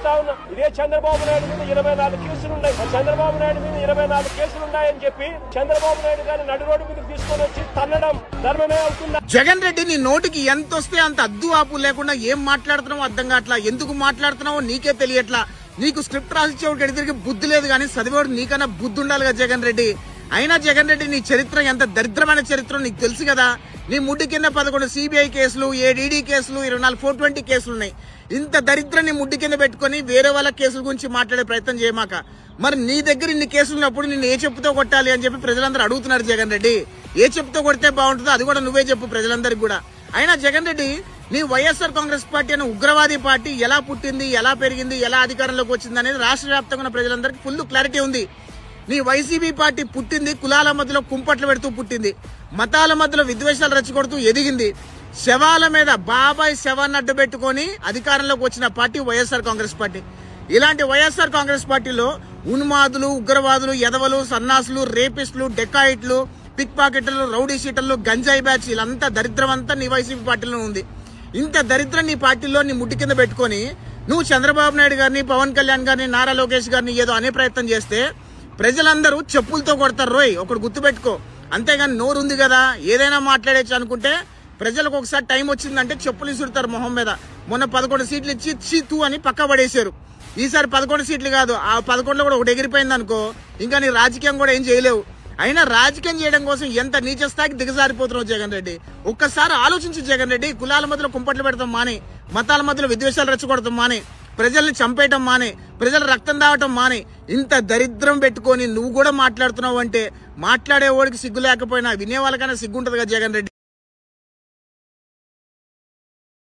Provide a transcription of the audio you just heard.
అడుగుతా ఉన్నా. ఇదే చంద్రబాబు నాయుడు మీద 24 కేసులున్నాయి. చంద్రబాబు నాయుడు మీద 24 కేసులున్నాయని చెప్పి చంద్రబాబు నాయుడు గారిని నడు రోడ్డు మీద తీసుకొని వచ్చి తన్నడం ధర్మమే అవుతుందా? జగన్ రెడ్డి నీ నోటికి ఎంత వస్తే అంత అద్దు ఆపు లేకుండా ఏం మాట్లాడుతున్నావో అర్థం కావట్లా. ఎందుకు మాట్లాడుతున్నావో నీకే తెలియట్లా. నీకు స్క్రిప్ట్ రాసిచ్చేవాడికి ఎడిదిరికి బుద్ధి లేదు కానీ చదివేవాడు నీకన్నా బుద్ధి ఉండాలి కదా జగన్ రెడ్డి. అయినా జగన్ రెడ్డి నీ చరిత్ర ఎంత దరిద్రమైన చరిత్ర నీకు తెలుసు కదా. నీ ముడ్డి కింద 11 సిబిఐ కేసులు, 7 ఈడీ కేసులు, 24 420 కేసులు ఉన్నాయి. ఇంత దరిద్రం నీ ముడ్డి కింద పెట్టుకుని వేరే వాళ్ళ కేసుల గురించి మాట్లాడే ప్రయత్నం చేయమాక. మరి నీ దగ్గర ఇన్ని కేసులు ఉన్నప్పుడు నిన్ను ఏ చెప్పుతో కొట్టాలి అని చెప్పి ప్రజలందరూ అడుగుతున్నారు జగన్ రెడ్డి. ఏ చెప్పుతో కొడితే బాగుంటుందో అది కూడా నువ్వే చెప్పు ప్రజలందరికీ కూడా. అయినా జగన్ రెడ్డి నీ వైఎస్ఆర్ కాంగ్రెస్ పార్టీ అనే ఉగ్రవాది పార్టీ ఎలా పుట్టింది, ఎలా పెరిగింది, ఎలా అధికారంలోకి వచ్చింది అనేది రాష్ట్ర వ్యాప్తంగా ఉన్న ప్రజలందరికీ ఫుల్ క్లారిటీ ఉంది. నీ వైసీపీ పార్టీ పుట్టింది కులాల మధ్యలో కుంపట్లు పెడుతూ పుట్టింది, మతాల మధ్యలో విద్వేషాలు రెచ్చగొడుతూ ఎదిగింది. శవాల మీద బాబాయ్ శవాన్ని అడ్డు పెట్టుకుని అధికారంలోకి వచ్చిన పార్టీ వైఎస్ఆర్ కాంగ్రెస్ పార్టీ. ఇలాంటి వైఎస్ఆర్ కాంగ్రెస్ పార్టీలో ఉన్మాదులు, ఉగ్రవాదులు, ఎదవలు, సన్నాసులు, రేపిస్టులు, డెకాయిట్లు, పిక్ పాకెటర్లు, రౌడీ షీటర్లు, గంజాయి బ్యాచ్ వీళ్ళంతా దరిద్రం అంతా నీ వైసీపీ పార్టీలో ఉంది. ఇంత దరిద్రం నీ పార్టీలో నీ ముడ్డి కింద పెట్టుకుని నువ్వు చంద్రబాబు నాయుడు గారిని, పవన్ కళ్యాణ్ గారిని, నారా లోకేష్ గారిని ఏదో అనే ప్రయత్నం చేస్తే ప్రజలందరూ చెప్పులతో కొడతారు. రోయ్ ఒకటి గుర్తుపెట్టుకో. అంతేగాని నోరు ఉంది కదా ఏదైనా మాట్లాడేచ్చు అనుకుంటే ప్రజలకు ఒకసారి టైం వచ్చిందంటే చెప్పులు ఇసురుతారు మొహం మీద. మొన్న 11 సీట్లు ఇచ్చి చీతూ అని పక్క పడేశారు. ఈసారి 11 సీట్లు కాదు, ఆ 11లో కూడా ఒకటి ఎగిరిపోయింది అనుకో ఇంకా నీ రాజకీయం కూడా ఏం చేయలేవు. అయినా రాజకీయం చేయడం కోసం ఎంత నీచ స్థాయికి దిగజారిపోతున్నావు జగన్ రెడ్డి. ఒక్కసారి ఆలోచించు జగన్ రెడ్డి. కులాల మధ్యలో కుంపట్లు పెడతాం మానే, మతాల మధ్యలో విద్వేషాలు రెచ్చగొడతాం మానే, ప్రజల్ని చంపేయటం మానే, ప్రజల రక్తం తాగటం మానే. ఇంత దరిద్రం పెట్టుకొని నువ్వు కూడా మాట్లాడుతున్నావు అంటే మాట్లాడేవాడికి సిగ్గు లేకపోయినా వినేవాళ్ళకైనా సిగ్గుంటది కదా జగన్ రెడ్డి.